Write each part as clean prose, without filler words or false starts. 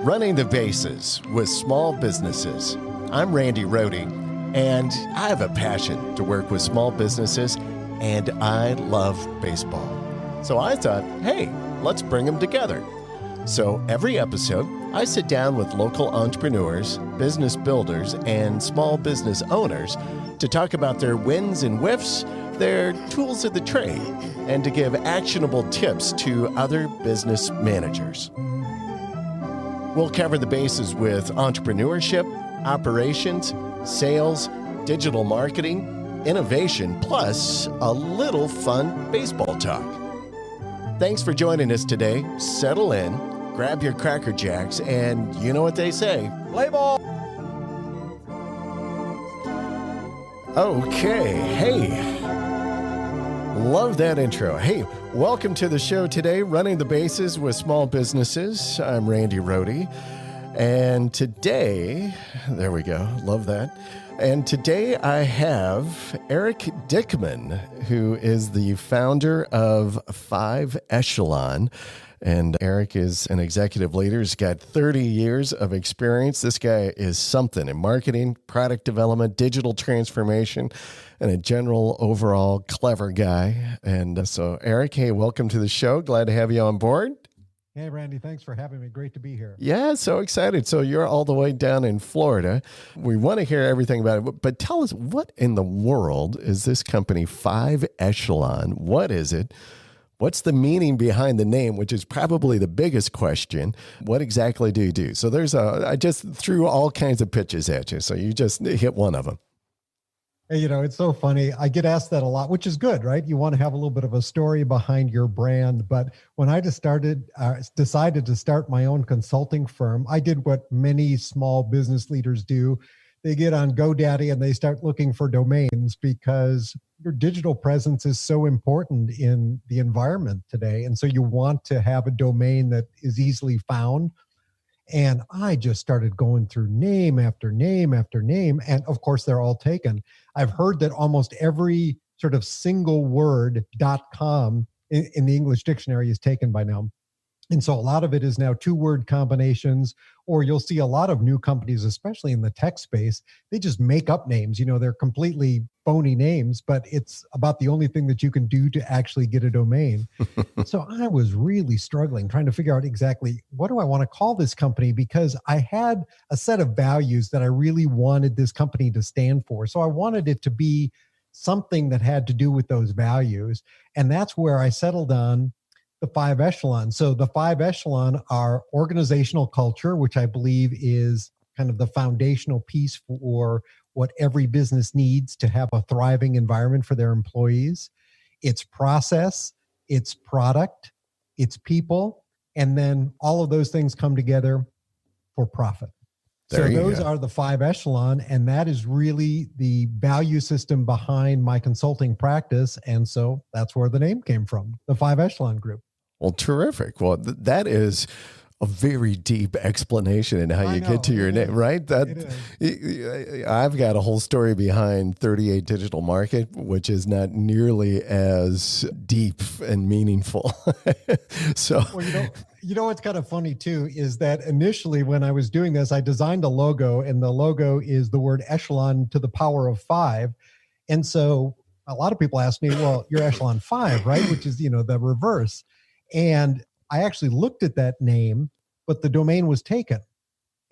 Running the bases with small businesses. I'm Randy Rohde, and I have a passion to work with small businesses, and I love baseball. So I thought, hey, let's bring them together. So every episode, I sit down with local entrepreneurs, business builders, and small business owners to talk about their wins and whiffs, their tools of the trade, and to give actionable tips to other business managers. We'll cover the bases with entrepreneurship, operations, sales, digital marketing, innovation, plus a little fun baseball talk. Thanks for joining us today. Settle in, grab your Cracker Jacks, and you know what they say, play ball! Okay, hey. Love that intro. Hey, welcome to the show today, Running the Bases with Small Businesses. I'm Randy Rohde. And today, there we go, love that. And today I have Eric Dickman, who is the founder of Five Echelon. And Eric is an executive leader. He's got 30 years of experience. This guy is something in marketing, product development, digital transformation, and a general overall clever guy. And so, Eric, hey, welcome to the show. Glad to have you on board. Hey, Randy, thanks for having me. Great to be here. Yeah, so excited. So you're all the way down in Florida. We want to hear everything about it, but tell us, what in the world is this company, Five Echelon? What is it? What's the meaning behind the name, which is probably the biggest question? What exactly do you do? So I just threw all kinds of pitches at you, so you just hit one of them. Hey, it's so funny. I get asked that a lot, which is good, right? You want to have a little bit of a story behind your brand. But when I decided to start my own consulting firm, I did what many small business leaders do. They get on GoDaddy and they start looking for domains because your digital presence is so important in the environment today. And so you want to have a domain that is easily found. And I just started going through name after name after name. And of course, they're all taken. I've heard that almost every sort of single word .com in the English dictionary is taken by now. And so a lot of it is now two-word combinations, or you'll see a lot of new companies, especially in the tech space, they just make up names. They're completely phony names, but it's about the only thing that you can do to actually get a domain. So I was really struggling, trying to figure out exactly what do I want to call this company, because I had a set of values that I really wanted this company to stand for. So I wanted it to be something that had to do with those values. And that's where I settled on the Five Echelons. So the Five Echelon are organizational culture, which I believe is kind of the foundational piece for what every business needs to have a thriving environment for their employees. It's process, it's product, it's people, and then all of those things come together for profit. So those are the Five Echelon, and that is really the value system behind my consulting practice. And so that's where the name came from, the Five Echelon Group. Well, terrific. Well, that is a very deep explanation in how you get to your name, right? I've got a whole story behind 38 Digital Market, which is not nearly as deep and meaningful. So, well, what's kind of funny too is that initially when I was doing this, I designed a logo, and the logo is the word echelon to the power of five. And so a lot of people ask me, well, you're echelon 5, right? Which is, the reverse. And I actually looked at that name, but the domain was taken.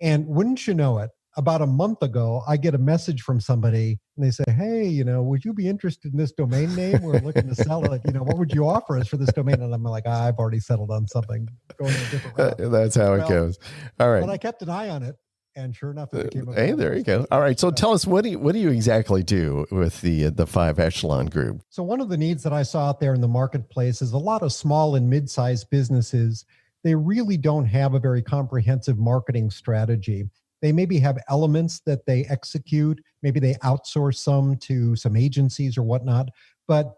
And wouldn't you know it, about a month ago, I get a message from somebody and they say, hey, would you be interested in this domain name? We're looking to sell it. What would you offer us for this domain? And I'm like, I've already settled on something, going a different route. That's how it goes. All right. But I kept an eye on it. And sure enough, it became hey, there you go. All right. So tell us, what do you exactly do with the Five Echelon Group? So one of the needs that I saw out there in the marketplace is a lot of small and mid-sized businesses. They really don't have a very comprehensive marketing strategy. They maybe have elements that they execute. Maybe they outsource some to some agencies or whatnot, but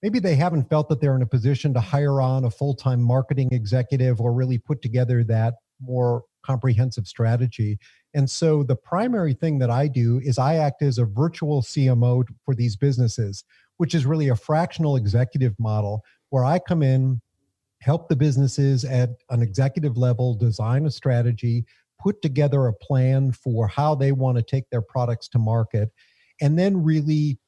maybe they haven't felt that they're in a position to hire on a full-time marketing executive or really put together that more comprehensive strategy. And so the primary thing that I do is I act as a virtual CMO for these businesses. which is really a fractional executive model where I come in, help the businesses at an executive level, design a strategy, put together a plan for how they want to take their products to market, and then really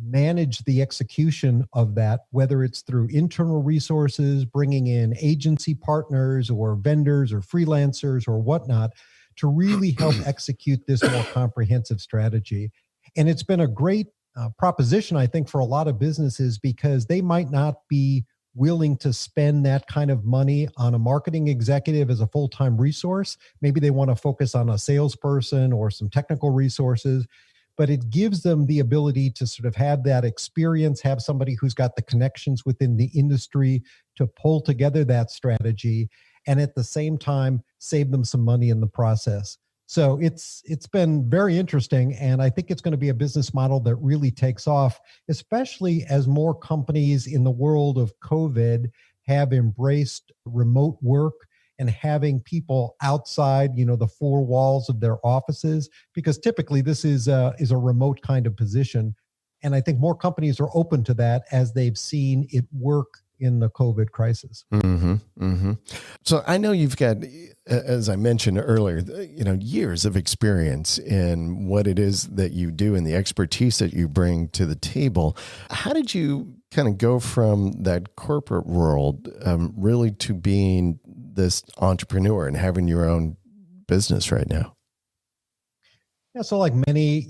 manage the execution of that, whether it's through internal resources, bringing in agency partners or vendors or freelancers or whatnot to really help execute this more comprehensive strategy. And it's been a great proposition, I think, for a lot of businesses because they might not be willing to spend that kind of money on a marketing executive as a full-time resource. Maybe they want to focus on a salesperson or some technical resources, but it gives them the ability to sort of have that experience, have somebody who's got the connections within the industry to pull together that strategy, and at the same time, save them some money in the process. So it's been very interesting, and I think it's going to be a business model that really takes off, especially as more companies in the world of COVID have embraced remote work and having people outside, the four walls of their offices, because typically this is a remote kind of position. And I think more companies are open to that as they've seen it work in the COVID crisis. Mm-hmm, mm-hmm. So I know you've got, as I mentioned earlier, years of experience in what it is that you do and the expertise that you bring to the table. How did you kind of go from that corporate world really to being this entrepreneur and having your own business right now? Yeah, so like many,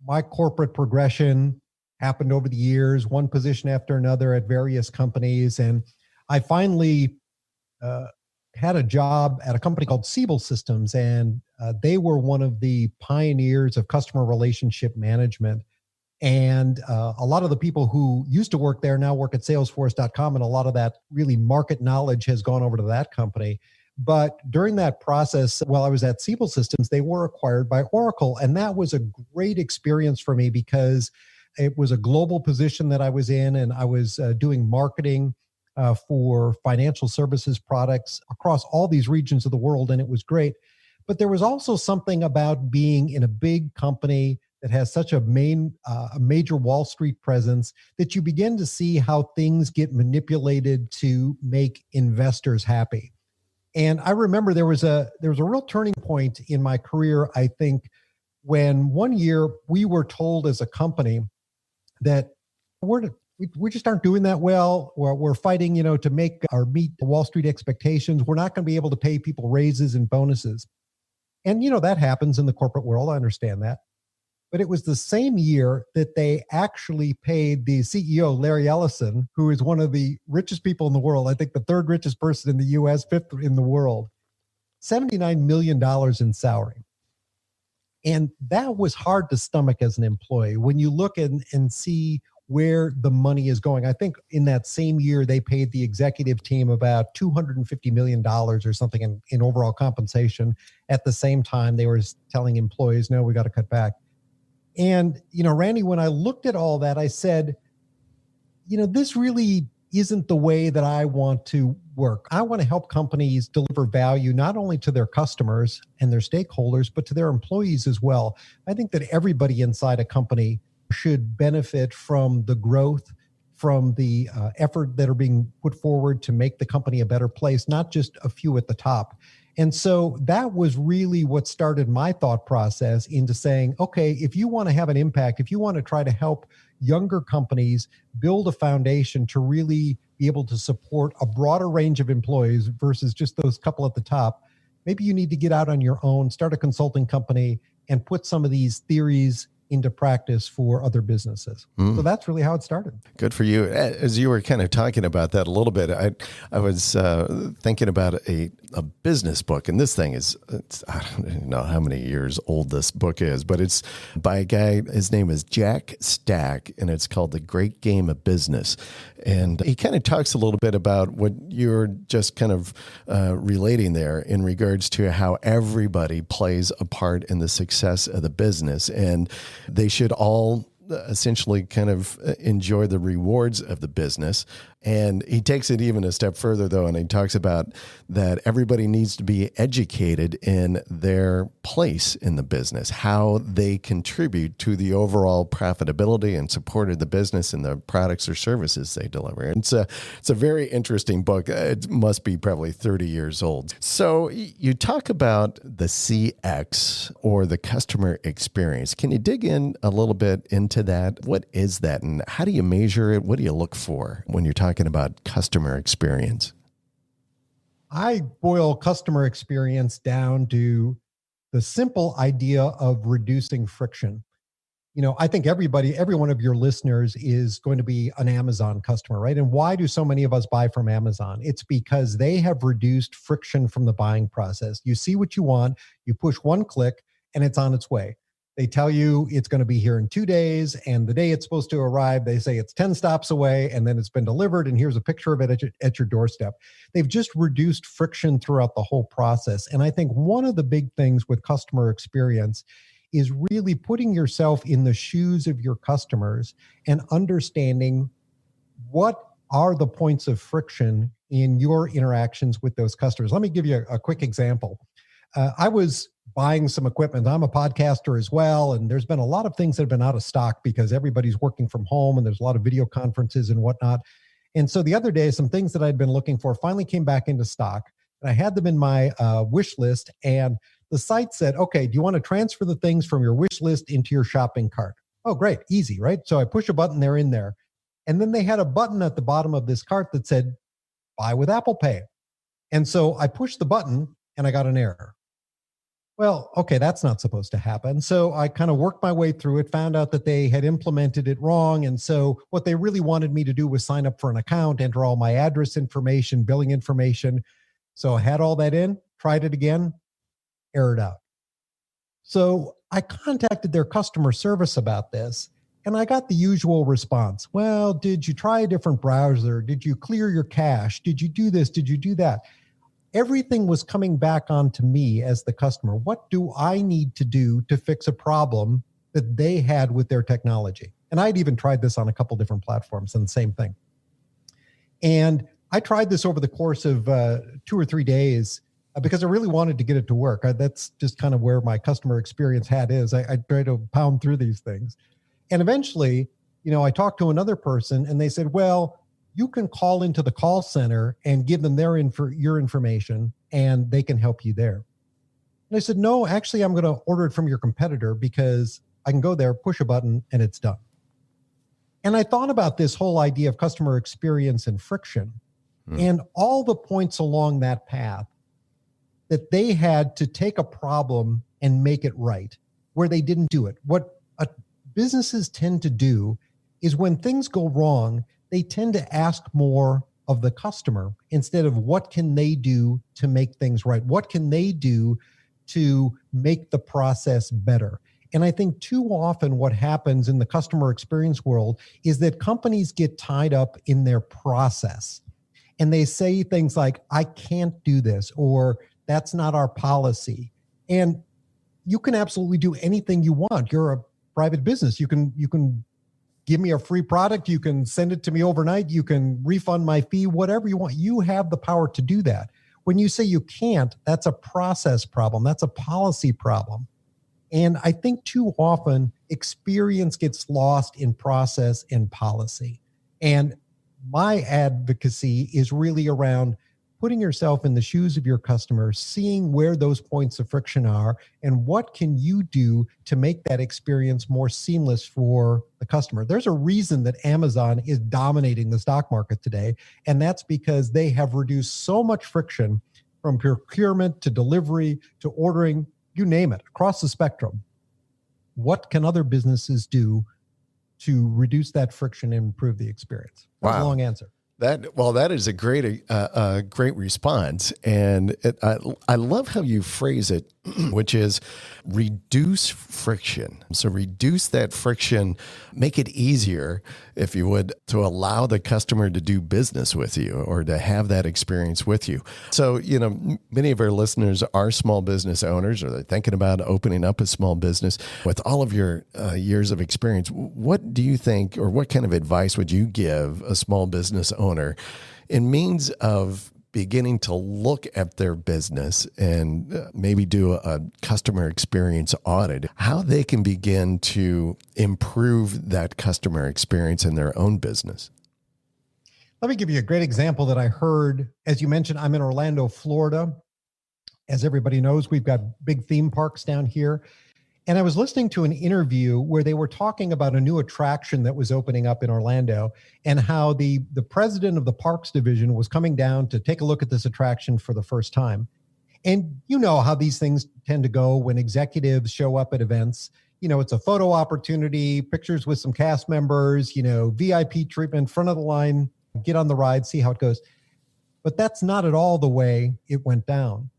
my corporate progression happened over the years, one position after another at various companies. And I finally had a job at a company called Siebel Systems, and they were one of the pioneers of customer relationship management. And a lot of the people who used to work there now work at Salesforce.com, and a lot of that really market knowledge has gone over to that company. But during that process, while I was at Siebel Systems, they were acquired by Oracle. And that was a great experience for me because it was a global position that I was in, and I was doing marketing for financial services products across all these regions of the world, and it was great. But there was also something about being in a big company that has such a major Wall Street presence that you begin to see how things get manipulated to make investors happy. And I remember there was a real turning point in my career, I think, when one year we were told as a company that we just aren't doing that well. We're fighting, to meet the Wall Street expectations. We're not going to be able to pay people raises and bonuses. And, that happens in the corporate world. I understand that. But it was the same year that they actually paid the CEO, Larry Ellison, who is one of the richest people in the world, I think the third richest person in the US, fifth in the world, $79 million in salary. And that was hard to stomach as an employee. When you look and see where the money is going, I think in that same year, they paid the executive team about $250 million or something in overall compensation. At the same time, they were telling employees, no, we got to cut back. And, Randy, when I looked at all that, I said, this really isn't the way that I want to work. I want to help companies deliver value not only to their customers and their stakeholders, but to their employees as well. I think that everybody inside a company should benefit from the growth, from the effort that are being put forward to make the company a better place, not just a few at the top. And so that was really what started my thought process into saying, okay, if you want to have an impact, if you want to try to help younger companies build a foundation to really be able to support a broader range of employees versus just those couple at the top, maybe you need to get out on your own, start a consulting company, and put some of these theories into practice for other businesses. So that's really how it started. Good for you. As you were kind of talking about that a little bit, I was thinking about a business book, and this thing I don't know how many years old this book is, but it's by a guy, his name is Jack Stack, and it's called The Great Game of Business. And he kind of talks a little bit about what you're just kind of relating there in regards to how everybody plays a part in the success of the business. And they should all essentially kind of enjoy the rewards of the business. And he takes it even a step further, though, and he talks about that everybody needs to be educated in their place in the business, how they contribute to the overall profitability and support of the business and the products or services they deliver. And it's a very interesting book. It must be probably 30 years old. So you talk about the CX, or the customer experience. Can you dig in a little bit into that? What is that, and how do you measure it? What do you look for when you're talking about customer experience? I boil customer experience down to the simple idea of reducing friction. I think every one of your listeners is going to be an Amazon customer, right? And why do so many of us buy from Amazon? It's because they have reduced friction from the buying process. You see what you want, you push one click, and it's on its way. They tell you it's going to be here in 2 days, and the day it's supposed to arrive, they say it's 10 stops away, and then it's been delivered, and here's a picture of it at your doorstep. They've just reduced friction throughout the whole process. And I think one of the big things with customer experience is really putting yourself in the shoes of your customers and understanding what are the points of friction in your interactions with those customers. Let me give you a quick example. I was buying some equipment. I'm a podcaster as well, and there's been a lot of things that have been out of stock because everybody's working from home and there's a lot of video conferences and whatnot. And so the other day, some things that I'd been looking for finally came back into stock, and I had them in my wish list, and the site said, okay, do you want to transfer the things from your wish list into your shopping cart? Oh, great. Easy, right? So I push a button, they're in there. And then they had a button at the bottom of this cart that said, buy with Apple Pay. And so I pushed the button and I got an error. Well, okay, that's not supposed to happen. So I kind of worked my way through it, found out that they had implemented it wrong. And so what they really wanted me to do was sign up for an account, enter all my address information, billing information. So I had all that in, tried it again, errored out. So I contacted their customer service about this, and I got the usual response. Well, did you try a different browser? Did you clear your cache? Did you do this? Did you do that? Everything was coming back onto me as the customer. What do I need to do to fix a problem that they had with their technology? And I'd even tried this on a couple different platforms, and the same thing. And I tried this over the course of 2 or 3 days because I really wanted to get it to work. That's just kind of where my customer experience hat is. I try to pound through these things. And eventually, I talked to another person and they said, well, you can call into the call center and give them your information and they can help you there. And I said, no, actually, I'm going to order it from your competitor because I can go there, push a button, and it's done. And I thought about this whole idea of customer experience and friction and all the points along that path that they had to take a problem and make it right, where they didn't do it. What businesses tend to do is when things go wrong, they tend to ask more of the customer instead of what can they do to make things right? What can they do to make the process better? And I think too often what happens in the customer experience world is that companies get tied up in their process and they say things like, I can't do this, or that's not our policy. And you can absolutely do anything you want. You're a private business. You can give me a free product. You can send it to me overnight. You can refund my fee, whatever you want. You have the power to do that. When you say you can't, that's a process problem. That's a policy problem. And I think too often experience gets lost in process and policy. And my advocacy is really around putting yourself in the shoes of your customers, seeing where those points of friction are, and what can you do to make that experience more seamless for the customer. There's a reason that Amazon is dominating the stock market today, and that's because they have reduced so much friction from procurement to delivery to ordering, you name it, across the spectrum. What can other businesses do to reduce that friction and improve the experience? That's a long answer. That is a great response, and I love how you phrase it which is reduce friction. So reduce that friction, make it easier, if you would, to allow the customer to do business with you or to have that experience with you. So, many of our listeners are small business owners, or they're thinking about opening up a small business. With all of your years of experience, what do you think, or what kind of advice would you give a small business owner in means of beginning to look at their business and maybe do a customer experience audit, how they can begin to improve that customer experience in their own business? Let me give you a great example that I heard. As you mentioned, I'm in Orlando, Florida. As everybody knows, we've got big theme parks down here. And I was listening to an interview where they were talking about a new attraction that was opening up in Orlando, and how the president of the parks division was coming down to take a look at this attraction for the first time. And you know how these things tend to go when executives show up at events. It's a photo opportunity, pictures with some cast members, VIP treatment, front of the line, get on the ride, see how it goes. But that's not at all the way it went down.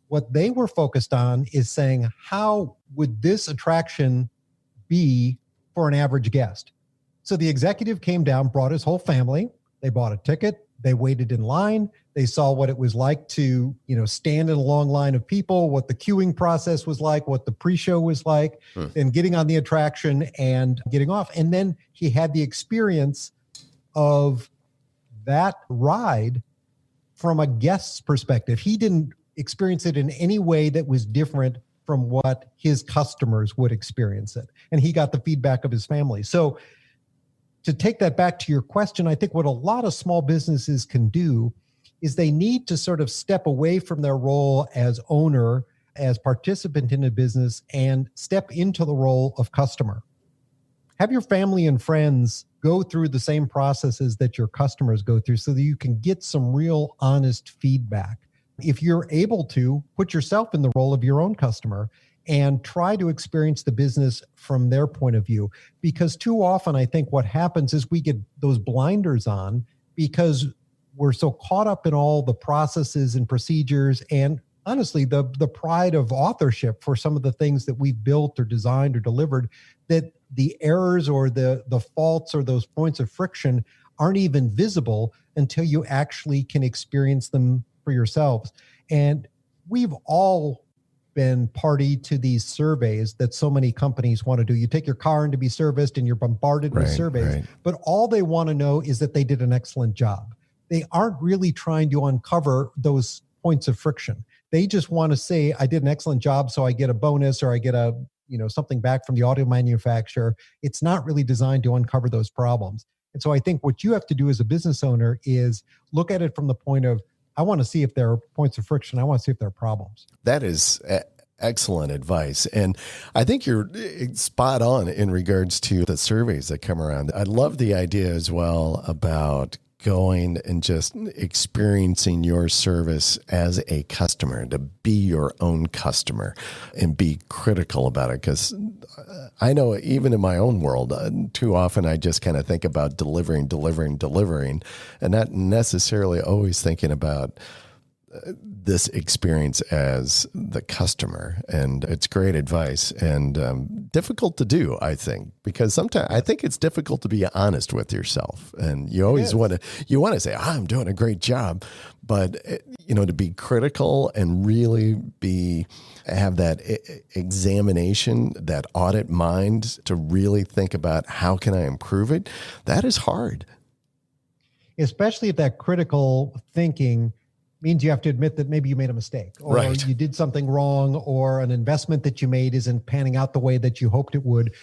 What they were focused on is saying, how would this attraction be for an average guest? So the executive came down, brought his whole family. They bought a ticket. They waited in line. They saw what it was like to, stand in a long line of people, what the queuing process was like, what the pre-show was like, and getting on the attraction and getting off. And then he had the experience of that ride from a guest's perspective. He didn't experience it in any way that was different from what his customers would experience it. And he got the feedback of his family. So to take that back to your question, I think what a lot of small businesses can do is they need to sort of step away from their role as owner, as participant in a business, and step into the role of customer. Have your family and friends go through the same processes that your customers go through so that you can get some real honest feedback. If you're able to, put yourself in the role of your own customer and try to experience the business from their point of view. Because too often, I think what happens is we get those blinders on because we're so caught up in all the processes and procedures and honestly, the pride of authorship for some of the things that we've built or designed or delivered, that the errors or the faults or those points of friction aren't even visible until you actually can experience them for yourselves. And we've all been party to these surveys that so many companies want to do. You take your car in to be serviced and you're bombarded with surveys, but all they want to know is that they did an excellent job. They aren't really trying to uncover those points of friction. They just want to say, I did an excellent job, so I get a bonus or I get a, something back from the auto manufacturer. It's not really designed to uncover those problems. And so I think what you have to do as a business owner is look at it from the point of, I want to see if there are points of friction. I want to see if there are problems. That is excellent advice. And I think you're spot on in regards to the surveys that come around. I love the idea as well about going and just experiencing your service as a customer, to be your own customer and be critical about it. Because I know even in my own world, too often I just kind of think about delivering, and not necessarily always thinking about this experience as the customer. And it's great advice and difficult to do, I think, because sometimes I think it's difficult to be honest with yourself. And you always want to say, I'm doing a great job, but to be critical and really have that examination, that audit mind to really think about how can I improve it? That is hard. Especially if that critical thinking means you have to admit that maybe you made a mistake or you did something wrong or an investment that you made isn't panning out the way that you hoped it would.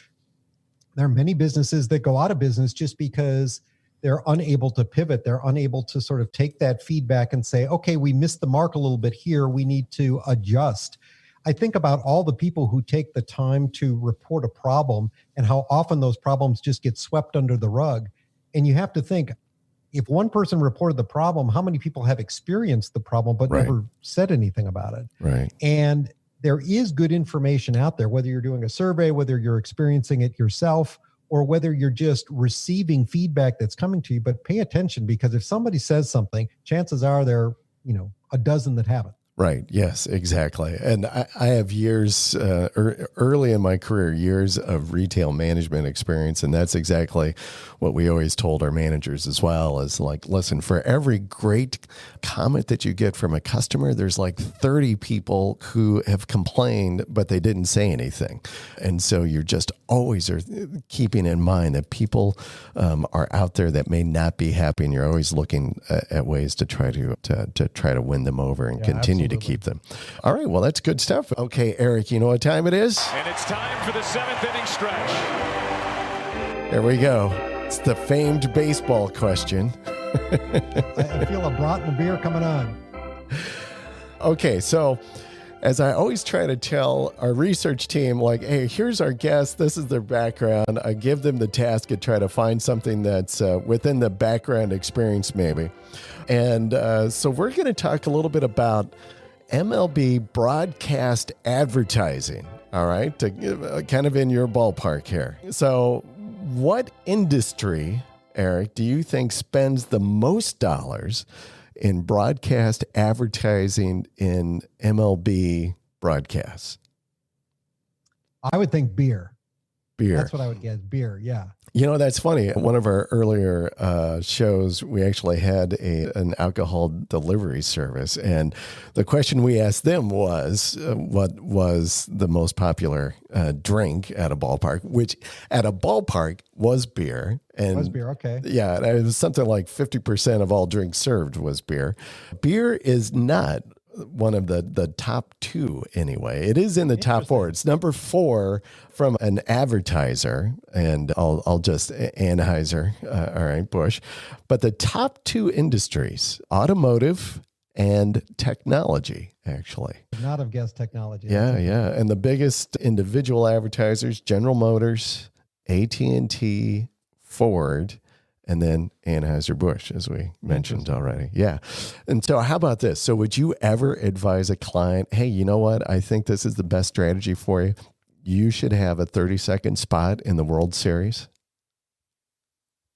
There are many businesses that go out of business just because they're unable to pivot. They're unable to sort of take that feedback and say, okay, we missed the mark a little bit here. We need to adjust. I think about all the people who take the time to report a problem and how often those problems just get swept under the rug. And you have to think, if one person reported the problem, how many people have experienced the problem but never said anything about it? Right. And there is good information out there, whether you're doing a survey, whether you're experiencing it yourself, or whether you're just receiving feedback that's coming to you. But pay attention, because if somebody says something, chances are there are, a dozen that haven't. Right. Yes, exactly. And I have years, early in my career, years of retail management experience. And that's exactly what we always told our managers as well, is like, listen, for every great comment that you get from a customer, there's like 30 people who have complained, but they didn't say anything. And so you're just always are keeping in mind that people are out there that may not be happy. And you're always looking at ways to try to win them over and continue to keep them. All right. Well, that's good stuff. Okay, Eric, you know what time it is? And it's time for the 7th inning stretch. There we go. It's the famed baseball question. I feel a brat and a beer coming on. Okay. So as I always try to tell our research team, like, hey, here's our guest. This is their background. I give them the task to try to find something that's within the background experience, maybe. And so we're going to talk a little bit about Mlb Broadcast Advertising. All right. Kind of in your ballpark here. So what industry, Eric, do you think spends the most dollars in broadcast advertising in MLB broadcasts? I would think beer. Beer. That's what I would guess. Beer. Yeah. You know, that's funny. One of our earlier shows, we actually had an alcohol delivery service. And the question we asked them was, what was the most popular drink at a ballpark, which at a ballpark was beer. And was beer, okay. Yeah, it was something like 50% of all drinks served was beer. Beer is not one of the top two anyway. It is in the top four. It's number 4 from an advertiser, and I'll just Anheuser, all right, Busch. But the top 2 industries, automotive and technology, actually. Could not have guessed technology. Yeah. And the biggest individual advertisers, General Motors, AT&T, Ford, and then Anheuser-Busch, as we mentioned already. Yeah. And so how about this? So would you ever advise a client, hey, you know what? I think this is the best strategy for you. You should have a 30-second spot in the World Series.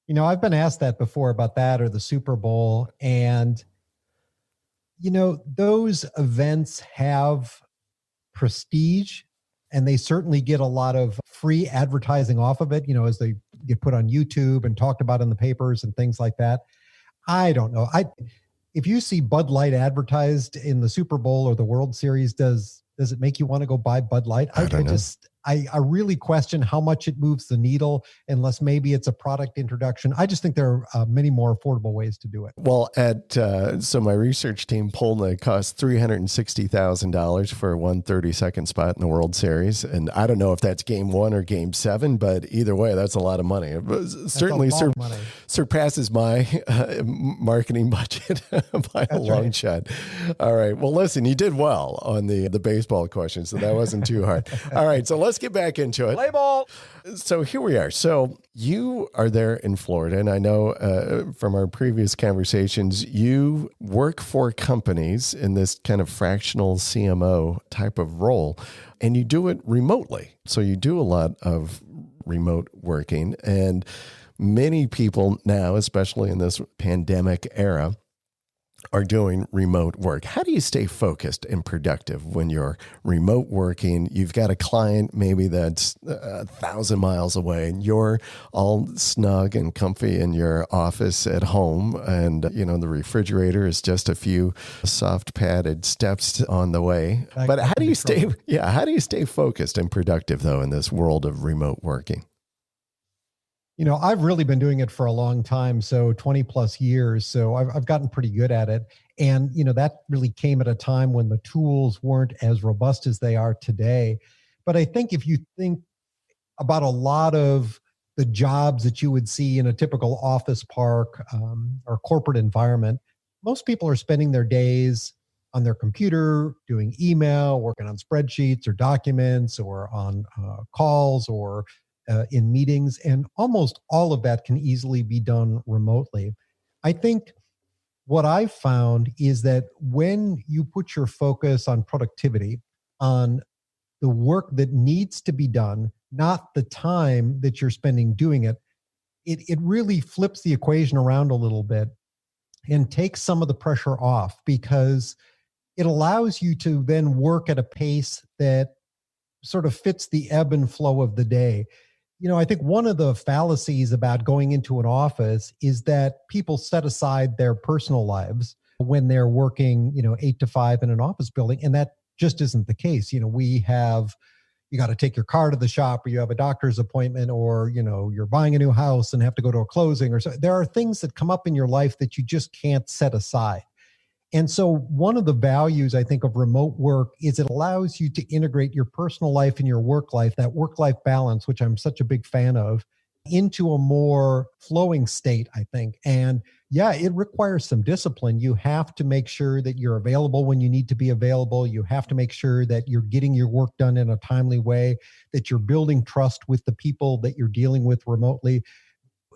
You know, I've been asked that before about that or the Super Bowl. And, you know, those events have prestige, and they certainly get a lot of free advertising off of it, you know, as they get put on YouTube and talked about in the papers and things like that. I don't know. If you see Bud Light advertised in the Super Bowl or the World Series, does it make you want to go buy Bud Light? I really question how much it moves the needle, unless maybe it's a product introduction. I just think there are many more affordable ways to do it. Well, so my research team pulled it cost $360,000 for one 30-second spot in the World Series. And I don't know if that's game 1 or game 7, but either way, that's a lot of money. It certainly surpasses my marketing budget by a long shot. All right. Well, listen, you did well on the baseball question, so that wasn't too hard. All right. So let's get back into it. Play ball. So here we are. So you are there in Florida, and I know from our previous conversations, you work for companies in this kind of fractional CMO type of role, and you do it remotely. So you do a lot of remote working, and many people now, especially in this pandemic era, are doing remote work. How do you stay focused and productive when you're remote working? You've got a client maybe that's 1,000 miles away, and you're all snug and comfy in your office at home, and you know the refrigerator is just a few soft padded steps on the way. But how do you stay focused and productive though in this world of remote working? You know, I've really been doing it for a long time, so 20 plus years. So I've gotten pretty good at it. And, you know, that really came at a time when the tools weren't as robust as they are today. But I think if you think about a lot of the jobs that you would see in a typical office park or corporate environment, most people are spending their days on their computer, doing email, working on spreadsheets or documents, or on calls, or in meetings, and almost all of that can easily be done remotely. I think what I've found is that when you put your focus on productivity, on the work that needs to be done, not the time that you're spending doing it, it really flips the equation around a little bit and takes some of the pressure off, because it allows you to then work at a pace that sort of fits the ebb and flow of the day. I think one of the fallacies about going into an office is that people set aside their personal lives when they're working, 8 to 5 in an office building. And that just isn't the case. You got to take your car to the shop, or you have a doctor's appointment, or, you're buying a new house and have to go to a closing, or so. There are things that come up in your life that you just can't set aside. And so one of the values, I think, of remote work is it allows you to integrate your personal life and your work life, that work-life balance, which I'm such a big fan of, into a more flowing state, I think. And yeah, it requires some discipline. You have to make sure that you're available when you need to be available. You have to make sure that you're getting your work done in a timely way, that you're building trust with the people that you're dealing with remotely.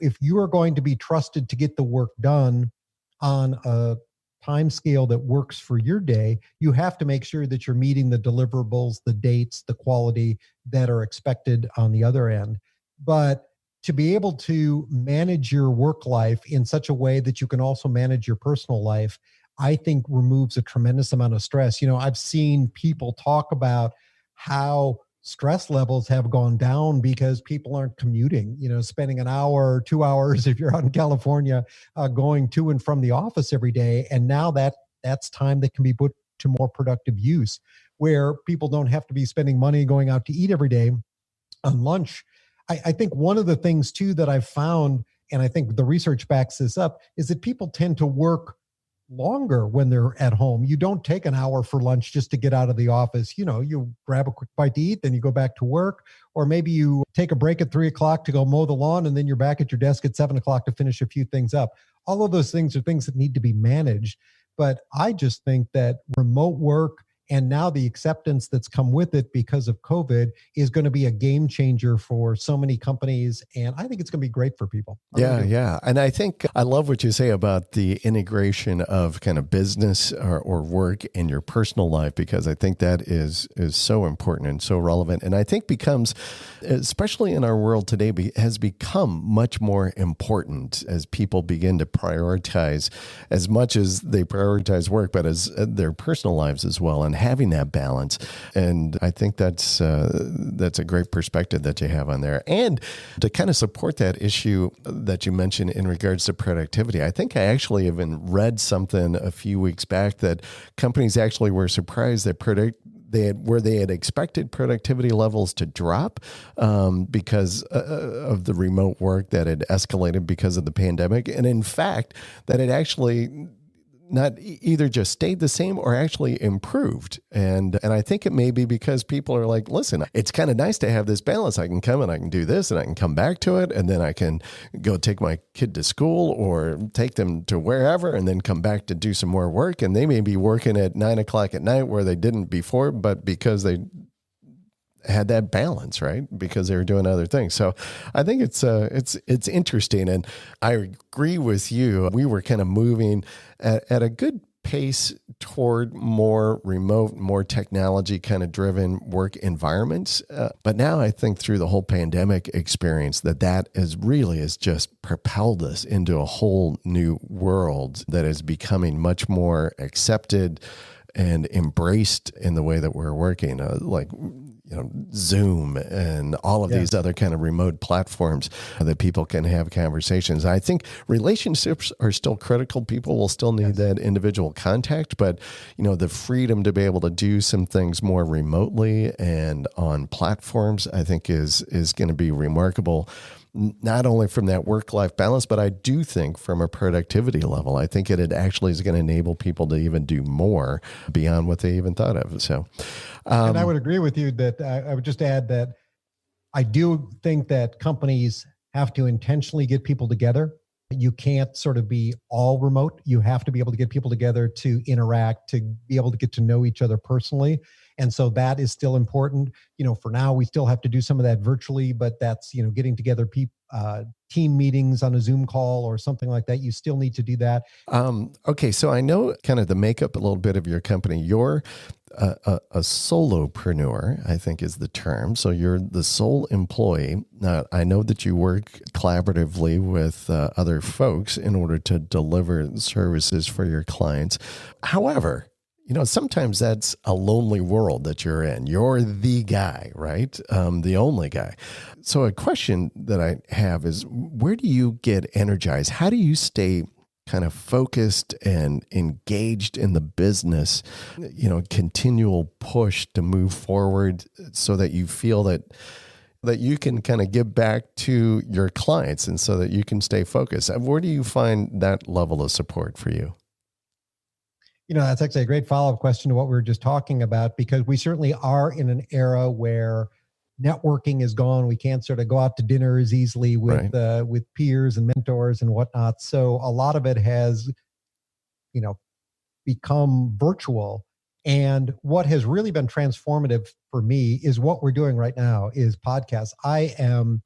If you are going to be trusted to get the work done on a time scale that works for your day, you have to make sure that you're meeting the deliverables, the dates, the quality that are expected on the other end. But to be able to manage your work life in such a way that you can also manage your personal life, I think removes a tremendous amount of stress. I've seen people talk about how stress levels have gone down because people aren't commuting, spending an hour or 2 hours if you're out in California going to and from the office every day. And now that's time that can be put to more productive use, where people don't have to be spending money going out to eat every day on lunch. I think one of the things too that I've found, and I think the research backs this up, is that people tend to work longer when they're at home. You don't take an hour for lunch just to get out of the office. You grab a quick bite to eat, then you go back to work, or maybe you take a break at 3:00 to go mow the lawn, and then you're back at your desk at 7:00 to finish a few things up. All of those things are things that need to be managed. But I just think that remote work, and now the acceptance that's come with it because of COVID, is going to be a game changer for so many companies. And I think it's going to be great for people. Yeah. And I think I love what you say about the integration of kind of business or work in your personal life, because I think that is so important and so relevant. And I think becomes, especially in our world today, has become much more important as people begin to prioritize, as much as they prioritize work, but as their personal lives as well. And having that balance. And I think that's a great perspective that you have on there. And to kind of support that issue that you mentioned in regards to productivity, I think I actually even read something a few weeks back that companies actually were surprised that they had expected productivity levels to drop because of the remote work that had escalated because of the pandemic. And in fact, that it actually not either just stayed the same or actually improved. And I think it may be because people are like, listen, it's kind of nice to have this balance. I can come and I can do this and I can come back to it. And then I can go take my kid to school or take them to wherever and then come back to do some more work. And they may be working at 9:00 at night where they didn't before, but because they had that balance, right? Because they were doing other things. So I think it's interesting. And I agree with you. We were kind of moving at a good pace toward more remote, more technology kind of driven work environments. But now I think through the whole pandemic experience that has just propelled us into a whole new world that is becoming much more accepted and embraced in the way that we're working, like Zoom and all of these other kind of remote platforms that people can have conversations. I think relationships are still critical. People will still need that individual contact, but the freedom to be able to do some things more remotely and on platforms, I think is going to be remarkable. Not only from that work-life balance, but I do think from a productivity level, I think it actually is going to enable people to even do more beyond what they even thought of. So, and I would agree with you that I would just add that I do think that companies have to intentionally get people together. You can't sort of be all remote. You have to be able to get people together to interact, to be able to get to know each other personally. And so that is still important. For now, we still have to do some of that virtually, but that's, getting together team meetings on a Zoom call or something like that. You still need to do that. Okay. So I know kind of the makeup a little bit of your company. You're a solopreneur, I think is the term. So you're the sole employee. Now, I know that you work collaboratively with other folks in order to deliver services for your clients. However, Sometimes that's a lonely world that you're in. You're the guy, right? The only guy. So a question that I have is, where do you get energized? How do you stay kind of focused and engaged in the business, continual push to move forward so that you feel that you can kind of give back to your clients and so that you can stay focused? Where do you find that level of support for you? That's actually a great follow-up question to what we were just talking about, because we certainly are in an era where networking is gone. We can't sort of go out to dinner as easily with peers and mentors and whatnot. So a lot of it has, become virtual. And what has really been transformative for me is what we're doing right now is podcasts. I am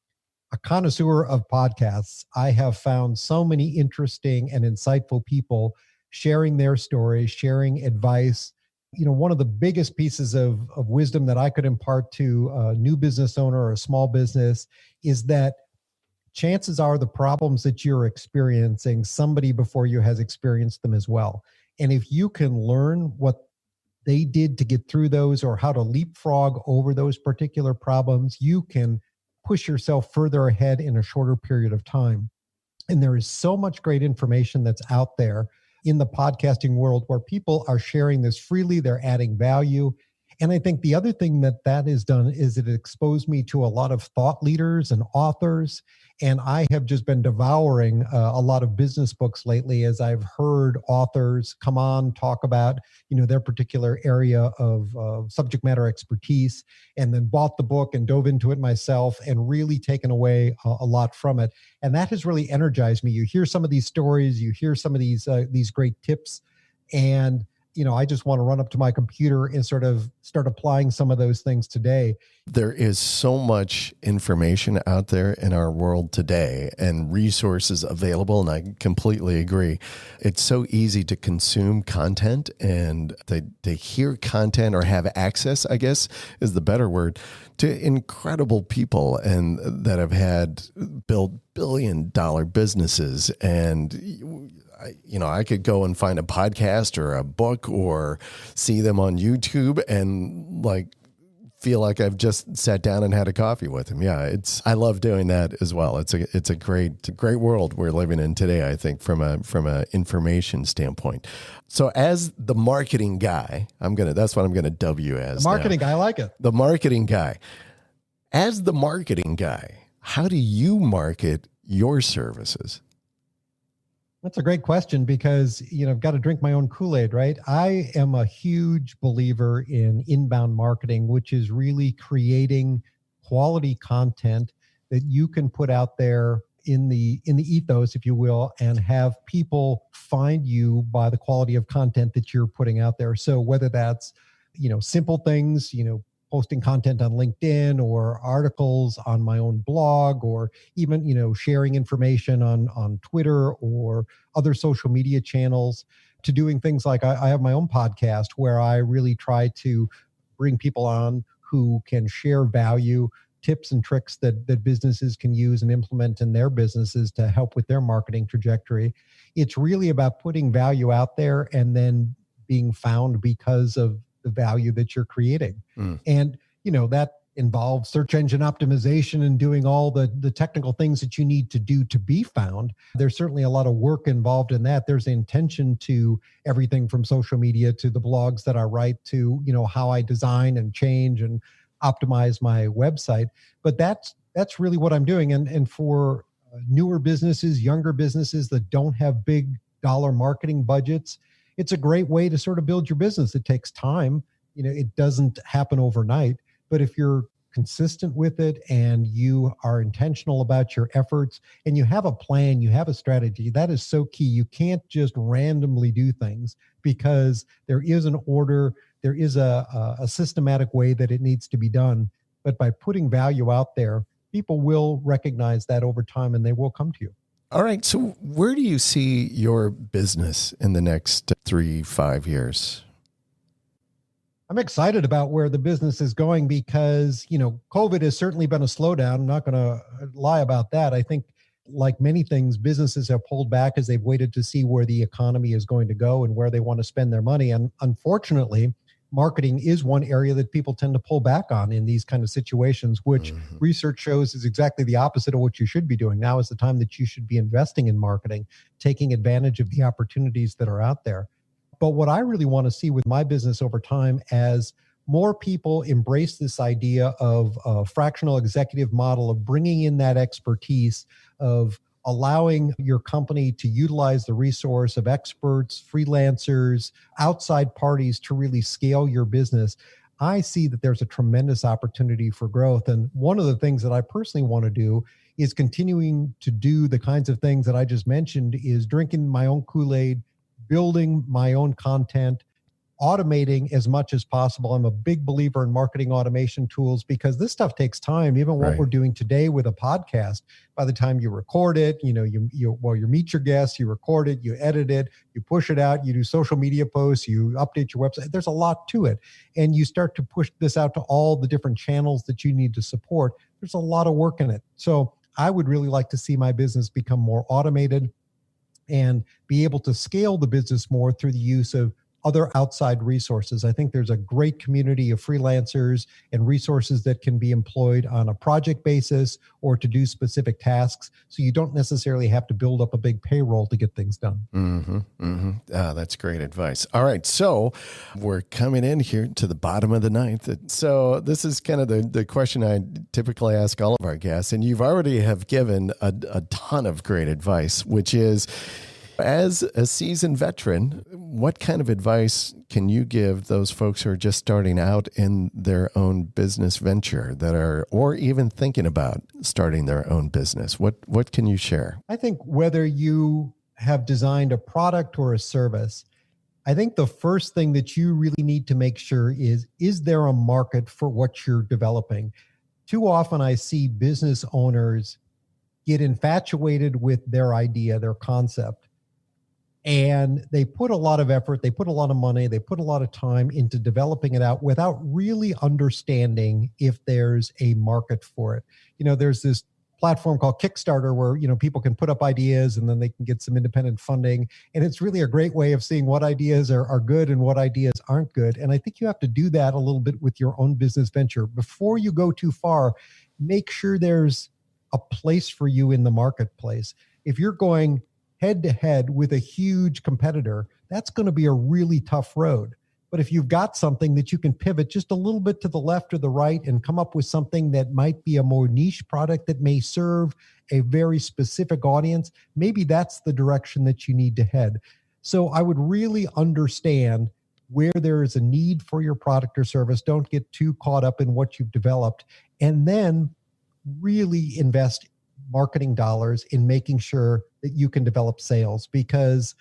a connoisseur of podcasts. I have found so many interesting and insightful people sharing their stories, sharing advice. One of the biggest pieces of wisdom that I could impart to a new business owner or a small business is that chances are the problems that you're experiencing, somebody before you has experienced them as well. And if you can learn what they did to get through those or how to leapfrog over those particular problems, you can push yourself further ahead in a shorter period of time. And there is so much great information that's out there in the podcasting world where people are sharing this freely, they're adding value. And I think the other thing that has done is it exposed me to a lot of thought leaders and authors. And I have just been devouring a lot of business books lately as I've heard authors come on, talk about, their particular area of subject matter expertise, and then bought the book and dove into it myself and really taken away a lot from it. And that has really energized me. You hear some of these stories, you hear some of these great tips, and I just want to run up to my computer and sort of start applying some of those things today. There is so much information out there in our world today and resources available, and I completely agree. It's so easy to consume content and to hear content or have access, I guess is the better word, to incredible people and that have built billion-dollar businesses. And I could go and find a podcast or a book or see them on YouTube and feel like I've just sat down and had a coffee with them. Yeah, I love doing that as well. It's a great world we're living in today, I think, from a information standpoint. So as the marketing guy, that's what I'm gonna dub you as. The marketing guy, I like it. The marketing guy. As the marketing guy, how do you market your services? That's a great question because, I've got to drink my own Kool-Aid, right? I am a huge believer in inbound marketing, which is really creating quality content that you can put out there in the ethos, if you will, and have people find you by the quality of content that you're putting out there. So whether that's, simple things, posting content on LinkedIn or articles on my own blog, or even, sharing information on Twitter or other social media channels, to doing things like I have my own podcast where I really try to bring people on who can share value, tips and tricks that businesses can use and implement in their businesses to help with their marketing trajectory. It's really about putting value out there and then being found because of the value that you're creating. And, that involves search engine optimization and doing all the technical things that you need to do to be found. There's certainly a lot of work involved in that. There's intention to everything from social media to the blogs that I write to, how I design and change and optimize my website. But that's really what I'm doing. And for newer businesses, younger businesses that don't have big dollar marketing budgets, it's a great way to sort of build your business. It takes time. It doesn't happen overnight. But if you're consistent with it and you are intentional about your efforts and you have a plan, you have a strategy, that is so key. You can't just randomly do things because there is an order, there is a systematic way that it needs to be done. But by putting value out there, people will recognize that over time and they will come to you. All right. So where do you see your business in the next 3-5 years? I'm excited about where the business is going because, COVID has certainly been a slowdown. I'm not going to lie about that. I think, like many things, businesses have pulled back as they've waited to see where the economy is going to go and where they want to spend their money. And unfortunately, marketing is one area that people tend to pull back on in these kind of situations, which research shows is exactly the opposite of what you should be doing. Now is the time that you should be investing in marketing, taking advantage of the opportunities that are out there. But what I really want to see with my business over time, as more people embrace this idea of a fractional executive model, of bringing in that expertise, of allowing your company to utilize the resource of experts, freelancers, outside parties to really scale your business, I see that there's a tremendous opportunity for growth. And one of the things that I personally want to do is continuing to do the kinds of things that I just mentioned, is drinking my own Kool-Aid, building my own content, automating as much as possible. I'm a big believer in marketing automation tools because this stuff takes time. Even what we're doing today with a podcast, by the time you record it, you meet your guests, you record it, you edit it, you push it out, you do social media posts, you update your website. There's a lot to it. And you start to push this out to all the different channels that you need to support. There's a lot of work in it. So I would really like to see my business become more automated and be able to scale the business more through the use of other outside resources. I think there's a great community of freelancers and resources that can be employed on a project basis or to do specific tasks. So you don't necessarily have to build up a big payroll to get things done. That's great advice. All right. So we're coming in here to the bottom of the ninth. So this is kind of the question I typically ask all of our guests. And you've already have given a ton of great advice, which is, as a seasoned veteran, what kind of advice can you give those folks who are just starting out in their own business venture or even thinking about starting their own business? What can you share? I think whether you have designed a product or a service, I think the first thing that you really need to make sure is there a market for what you're developing? Too often I see business owners get infatuated with their idea, their concept. And they put a lot of effort, they put a lot of money, they put a lot of time into developing it out without really understanding if there's a market for it. There's this platform called Kickstarter where, people can put up ideas and then they can get some independent funding. And it's really a great way of seeing what ideas are good and what ideas aren't good. And I think you have to do that a little bit with your own business venture. Before you go too far, make sure there's a place for you in the marketplace. If you're going head to head with a huge competitor, that's going to be a really tough road. But if you've got something that you can pivot just a little bit to the left or the right and come up with something that might be a more niche product that may serve a very specific audience, maybe that's the direction that you need to head. So I would really understand where there is a need for your product or service. Don't get too caught up in what you've developed, and then really invest marketing dollars in making sure that you can develop sales, because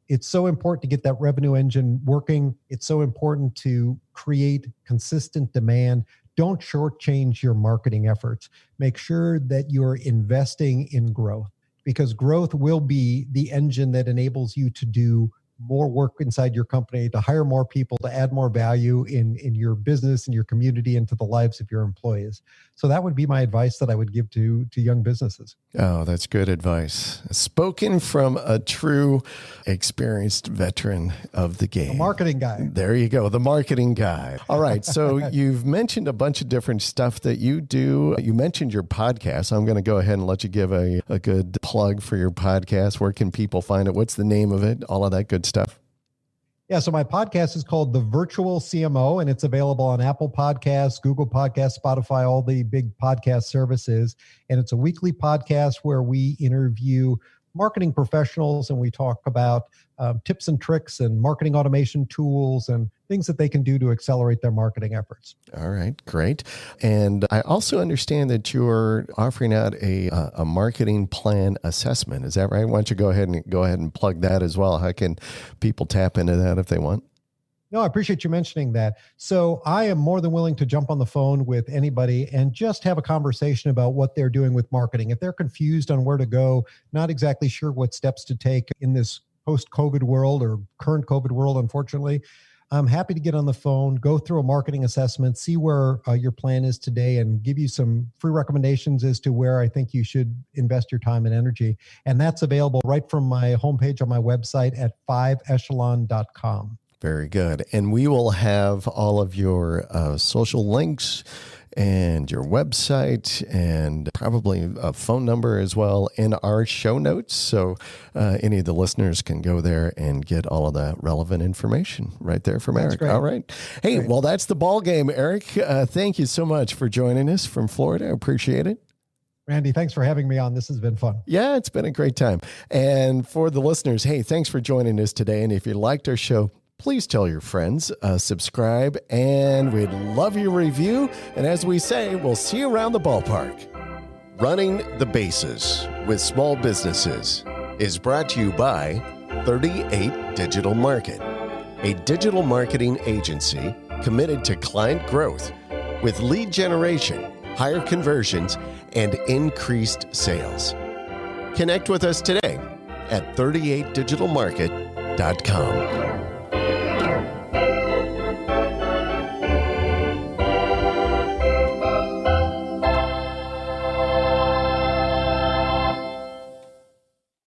it's so important to get that revenue engine working. It's so important to create consistent demand. Don't shortchange your marketing efforts. Make sure that you're investing in growth, because growth will be the engine that enables you to do more work inside your company, to hire more people, to add more value in your business and your community and to the lives of your employees. So that would be my advice that I would give to young businesses. Oh, that's good advice. Spoken from a true experienced veteran of the game. A marketing guy. There you go. The marketing guy. All right. So you've mentioned a bunch of different stuff that you do. You mentioned your podcast. I'm going to go ahead and let you give a good plug for your podcast. Where can people find it? What's the name of it? All of that good stuff. Yeah, so my podcast is called the Virtual CMO, and it's available on Apple Podcasts, Google Podcasts, Spotify, all the big podcast services. And it's a weekly podcast where we interview marketing professionals and we talk about tips and tricks and marketing automation tools and things that they can do to accelerate their marketing efforts. All right, great. And I also understand that you're offering out a marketing plan assessment. Is that right? Why don't you go ahead and plug that as well? How can people tap into that if they want? No, I appreciate you mentioning that. So I am more than willing to jump on the phone with anybody and just have a conversation about what they're doing with marketing. If they're confused on where to go, not exactly sure what steps to take in this post-COVID world or current COVID world, unfortunately, I'm happy to get on the phone, go through a marketing assessment, see where your plan is today, and give you some free recommendations as to where I think you should invest your time and energy. And that's available right from my homepage on my website at fiveechelon.com. Very good. And we will have all of your social links and your website and probably a phone number as well in our show notes. So any of the listeners can go there and get all of that relevant information right there from Eric. Great. All right. Hey, well, that's the ball game, Eric. Thank you so much for joining us from Florida. I appreciate it. Randy, thanks for having me on. This has been fun. Yeah, it's been a great time. And for the listeners, hey, thanks for joining us today. And if you liked our show, please tell your friends, subscribe, and we'd love your review. And as we say, we'll see you around the ballpark. Running the Bases with Small Businesses is brought to you by 38 Digital Market, a digital marketing agency committed to client growth with lead generation, higher conversions, and increased sales. Connect with us today at 38digitalmarket.com.